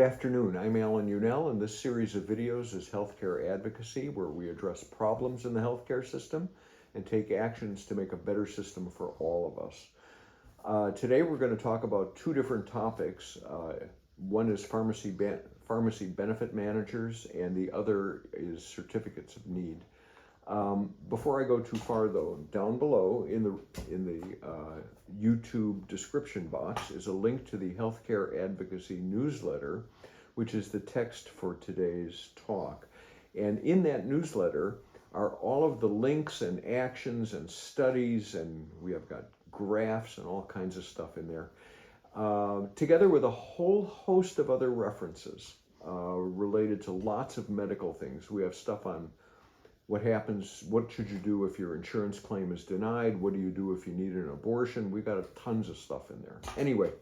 Good afternoon, I'm Alan Unell, and this series of videos is Healthcare Advocacy, where we address problems in the healthcare system and take actions to make a better system for all of us. Today we're going to talk about two different topics. One is pharmacy benefit managers, and the other is certificates of need. Before I go too far, though, down below in the YouTube description box is a link to the Healthcare Advocacy newsletter, which is the text for today's talk. And in that newsletter are all of the links and actions and studies, and we have got graphs and all kinds of stuff in there, together with a whole host of other references related to lots of medical things. We have stuff on what happens, what should you do if your insurance claim is denied? What do you do if you need an abortion? We've got tons of stuff in there. Anyway,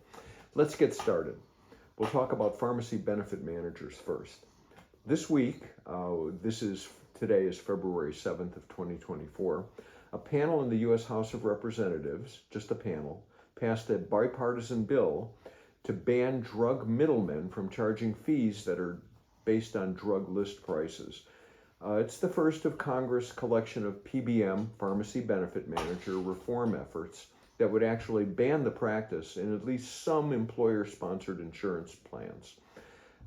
let's get started. We'll talk about pharmacy benefit managers first. This week, today is February 7th of 2024, a panel in the U.S. House of Representatives, just a panel, passed a bipartisan bill to ban drug middlemen from charging fees that are based on drug list prices. It's the first of Congress' collection of PBM, pharmacy benefit manager, reform efforts that would actually ban the practice in at least some employer-sponsored insurance plans.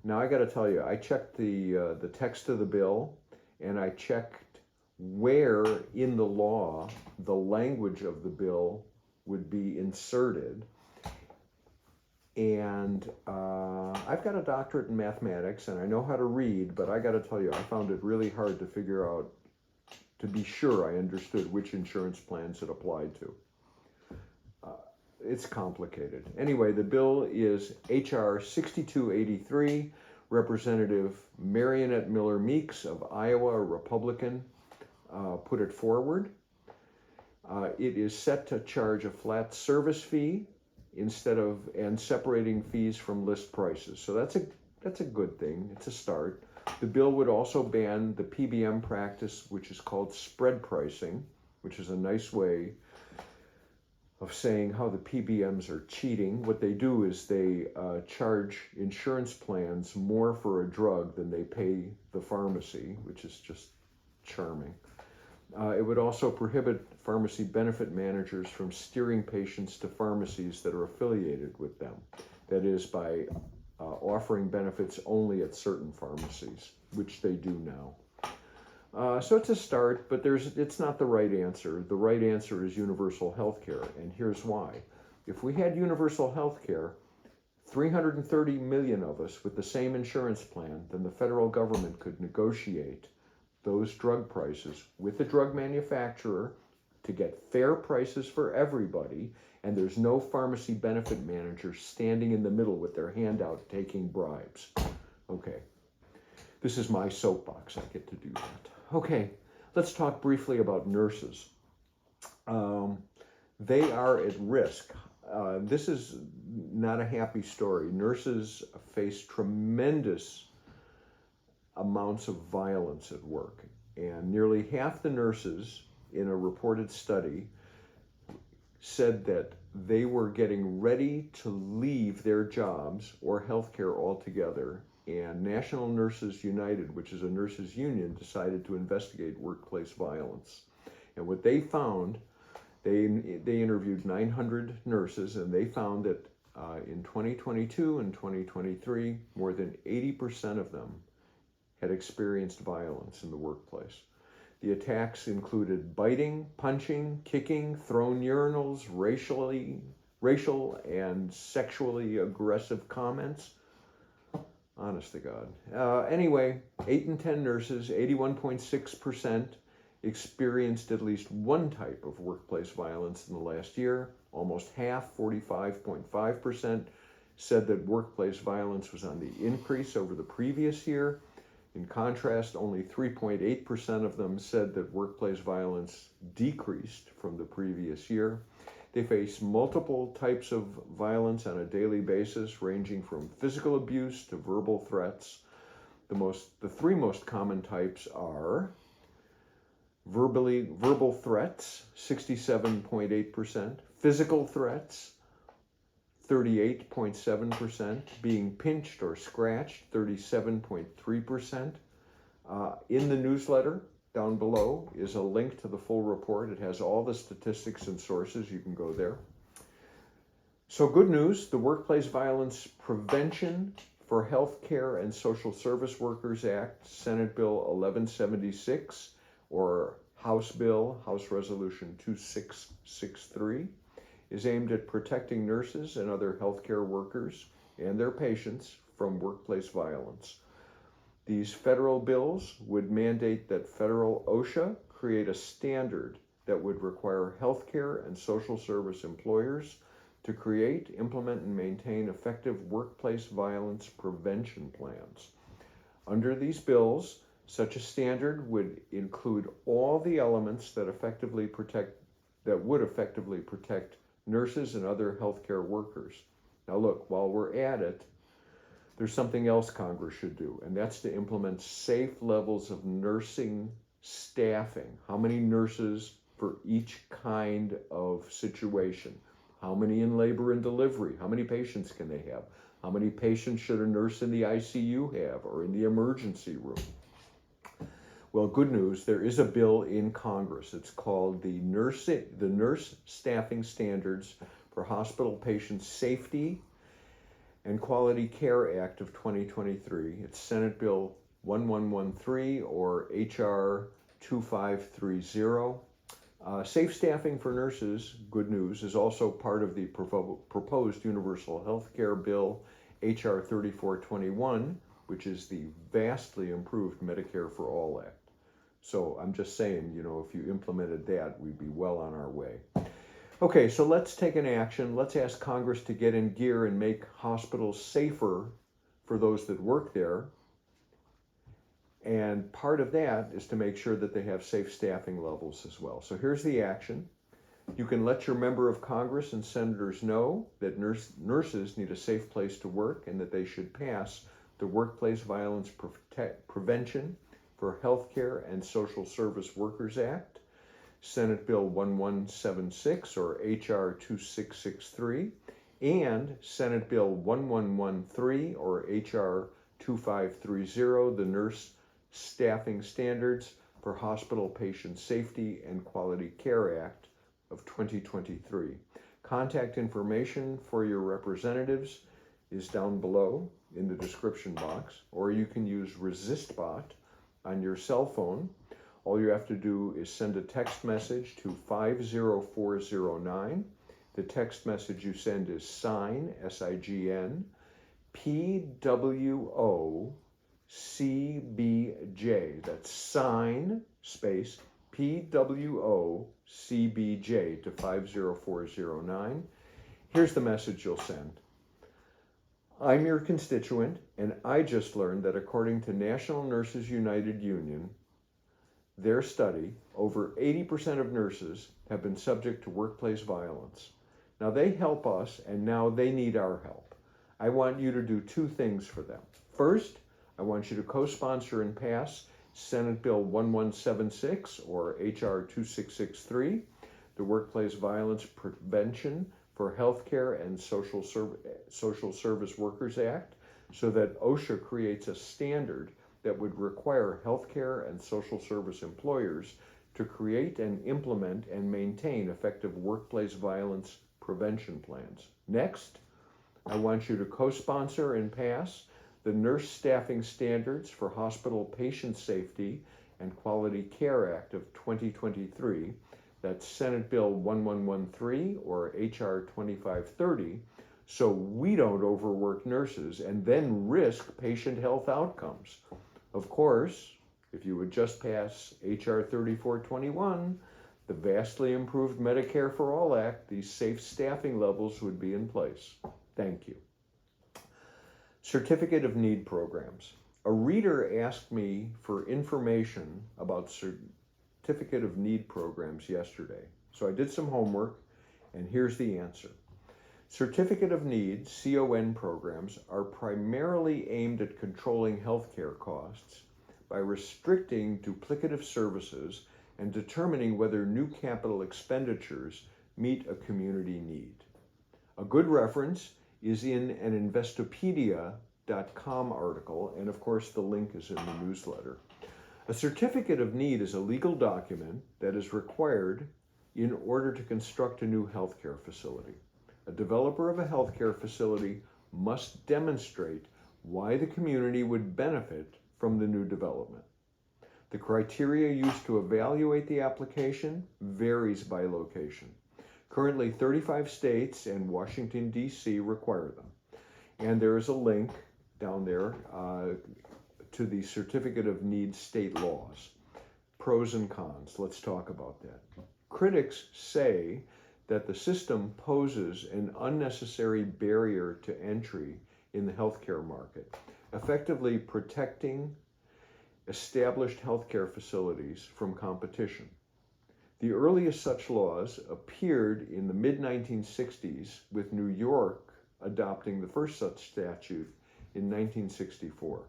Now, I got to tell you, I checked the text of the bill, and I checked where in the law the language of the bill would be inserted. And I've got a doctorate in mathematics and I know how to read, but I got to tell you, I found it really hard to figure out, to be sure I understood which insurance plans it applied to. It's complicated. Anyway, the bill is H.R. 6283. Representative Marionette Miller Meeks of Iowa, a Republican, put it forward. It is set to charge a flat service fee and separating fees from list prices. So that's a good thing. It's a start. The bill would also ban the PBM practice, which is called spread pricing, which is a nice way of saying how the PBMs are cheating. What they do is they charge insurance plans more for a drug than they pay the pharmacy, which is just charming. It would also prohibit pharmacy benefit managers from steering patients to pharmacies that are affiliated with them. That is, by offering benefits only at certain pharmacies, which they do now. So it's a start, but it's not the right answer. The right answer is universal health care, and here's why. If we had universal health care, 330 million of us with the same insurance plan, then the federal government could negotiate those drug prices with the drug manufacturer to get fair prices for everybody, and there's no pharmacy benefit manager standing in the middle with their hand out taking bribes. Okay, this is my soapbox. I get to do that. Okay, let's talk briefly about nurses. They are at risk. This is not a happy story. Nurses face tremendous amounts of violence at work, and nearly half the nurses in a reported study said that they were getting ready to leave their jobs or healthcare altogether, and National Nurses United, which is a nurses union, decided to investigate workplace violence. And what they found, they interviewed 900 nurses, and they found that in 2022 and 2023, more than 80% of them had experienced violence in the workplace. The attacks included biting, punching, kicking, thrown urinals, racial and sexually aggressive comments. Honest to God. Anyway, 8 in 10 nurses, 81.6%, experienced at least one type of workplace violence in the last year. Almost half, 45.5%, said that workplace violence was on the increase over the previous year. In contrast, only 3.8% of them said that workplace violence decreased from the previous year. They face multiple types of violence on a daily basis, ranging from physical abuse to verbal threats. The three most common types are verbal threats, 67.8%, physical threats, 38.7%, being pinched or scratched, 37.3%. In the newsletter down below is a link to the full report. It has all the statistics and sources. You can go there. So good news, the Workplace Violence Prevention for Healthcare and Social Service Workers Act, Senate Bill 1176, or House Resolution 2663, is aimed at protecting nurses and other healthcare workers and their patients from workplace violence. These federal bills would mandate that federal OSHA create a standard that would require healthcare and social service employers to create, implement, and maintain effective workplace violence prevention plans. Under these bills, such a standard would include all the elements that would effectively protect nurses and other healthcare workers. Now look, while we're at it, there's something else Congress should do, and that's to implement safe levels of nursing staffing. How many nurses for each kind of situation? How many in labor and delivery? How many patients can they have? How many patients should a nurse in the ICU have or in the emergency room? Well, good news, there is a bill in Congress. It's called the Nurse Staffing Standards for Hospital Patient Safety and Quality Care Act of 2023. It's Senate Bill 1113 or HR 2530. Safe staffing for nurses, good news, is also part of the proposed Universal Health Care Bill, HR 3421, which is the vastly improved Medicare for All Act. So I'm just saying, if you implemented that, we'd be well on our way. Okay, so let's take an action. Let's ask Congress to get in gear and make hospitals safer for those that work there. And part of that is to make sure that they have safe staffing levels as well. So here's the action. You can let your member of Congress and senators know that nurses need a safe place to work and that they should pass the Workplace Violence Prevention for Healthcare and Social Service Workers Act, Senate Bill 1176 or HR 2663, and Senate Bill 1113 or HR 2530, the Nurse Staffing Standards for Hospital Patient Safety and Quality Care Act of 2023. Contact information for your representatives is down below in the description box, or you can use ResistBot on your cell phone. All you have to do is send a text message to 50409. The text message you send is sign, S-I-G-N, PWO-CBJ. That's sign, space, PWO-CBJ to 50409. Here's the message you'll send. I'm your constituent, and I just learned that according to National Nurses United Union, their study, over 80% of nurses have been subject to workplace violence. Now they help us, and now they need our help. I want you to do two things for them. First, I want you to co-sponsor and pass Senate Bill 1176 or HR 2663, the Workplace Violence Prevention for Healthcare and Social Service Workers Act, so that OSHA creates a standard that would require healthcare and social service employers to create and implement and maintain effective workplace violence prevention plans. Next, I want you to co-sponsor and pass the Nurse Staffing Standards for Hospital Patient Safety and Quality Care Act of 2023, that's Senate Bill 1113 or HR 2530, so we don't overwork nurses and then risk patient health outcomes. Of course, if you would just pass HR 3421, the vastly improved Medicare for All Act, these safe staffing levels would be in place. Thank you. Certificate of Need programs. A reader asked me for information about Certificate of Need programs yesterday. So I did some homework, and here's the answer. Certificate of Need, CON programs, are primarily aimed at controlling healthcare costs by restricting duplicative services and determining whether new capital expenditures meet a community need. A good reference is in an Investopedia.com article, and of course the link is in the newsletter. A certificate of need is a legal document that is required in order to construct a new healthcare facility. A developer of a healthcare facility must demonstrate why the community would benefit from the new development. The criteria used to evaluate the application varies by location. Currently, 35 states and Washington, D.C. require them. And there is a link down there to the Certificate of Need state laws. Pros and cons, let's talk about that. Critics say that the system poses an unnecessary barrier to entry in the healthcare market, effectively protecting established healthcare facilities from competition. The earliest such laws appeared in the mid-1960s, with New York adopting the first such statute in 1964.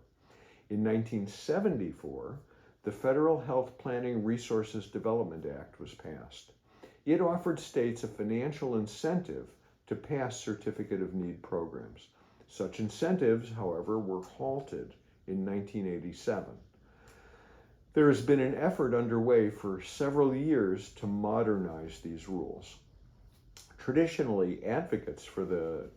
In 1974, the Federal Health Planning Resources Development Act was passed. It offered states a financial incentive to pass Certificate of Need programs. Such incentives, however, were halted in 1987. There has been an effort underway for several years to modernize these rules. Traditionally, advocates for the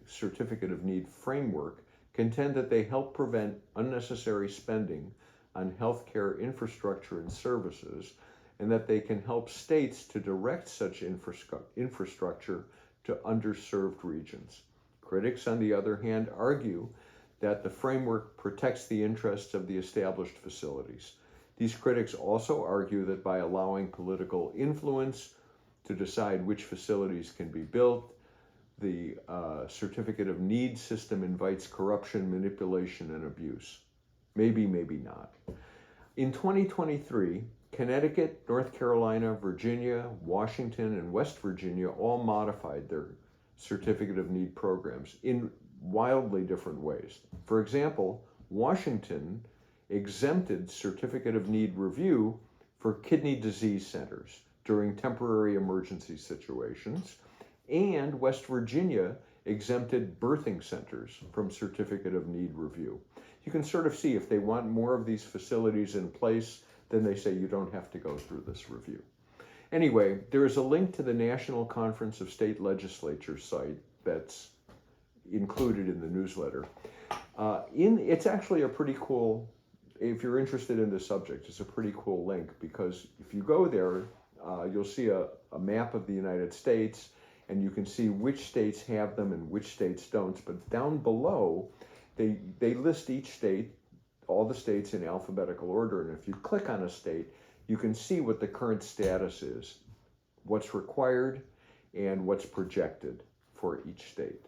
Certificate of Need framework contend that they help prevent unnecessary spending on healthcare infrastructure and services, and that they can help states to direct such infrastructure to underserved regions. Critics, on the other hand, argue that the framework protects the interests of the established facilities. These critics also argue that by allowing political influence to decide which facilities can be built, the Certificate of Need system invites corruption, manipulation, and abuse. Maybe, maybe not. In 2023, Connecticut, North Carolina, Virginia, Washington, and West Virginia all modified their Certificate of Need programs in wildly different ways. For example, Washington exempted Certificate of Need review for kidney disease centers during temporary emergency situations, and West Virginia exempted birthing centers from Certificate of Need review. You can sort of see if they want more of these facilities in place, then they say you don't have to go through this review. Anyway, there is a link to the National Conference of State Legislatures site that's included in the newsletter. It's actually a pretty cool, if you're interested in this subject, it's a pretty cool link, because if you go there, you'll see a map of the United States, and you can see which states have them and which states don't. But down below, they list each state, all the states in alphabetical order, and if you click on a state, you can see what the current status is, what's required, and what's projected for each state.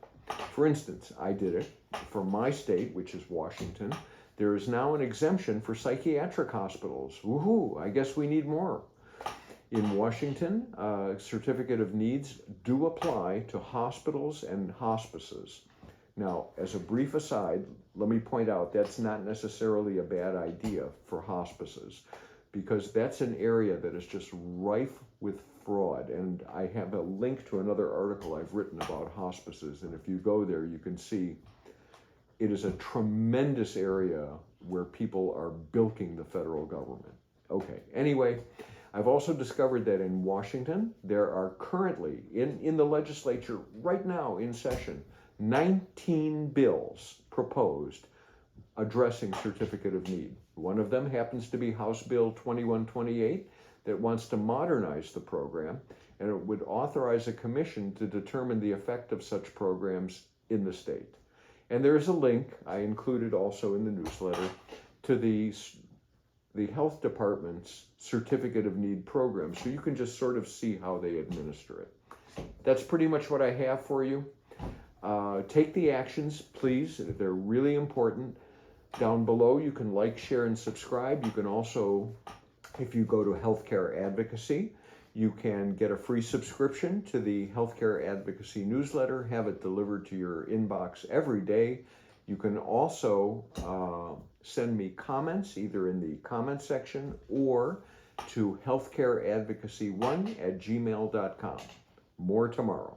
For instance, I did it for my state, which is Washington. There is now an exemption for psychiatric hospitals. Woohoo, I guess we need more. In Washington, Certificate of Needs do apply to hospitals and hospices. Now, as a brief aside, let me point out that's not necessarily a bad idea for hospices, because that's an area that is just rife with fraud. And I have a link to another article I've written about hospices, and if you go there, you can see it is a tremendous area where people are bilking the federal government. Okay, anyway, I've also discovered that in Washington, there are currently, in the legislature right now in session, 19 bills proposed addressing Certificate of Need. One of them happens to be House Bill 2128 that wants to modernize the program, and it would authorize a commission to determine the effect of such programs in the state. And there's a link I included also in the newsletter to the health department's Certificate of Need program, so you can just sort of see how they administer it. That's pretty much what I have for you. Take the actions, please. They're really important. Down below, you can like, share, and subscribe. You can also, if you go to Healthcare Advocacy, you can get a free subscription to the Healthcare Advocacy newsletter, have it delivered to your inbox every day. You can also send me comments, either in the comment section or to healthcareadvocacy1@gmail.com. More tomorrow.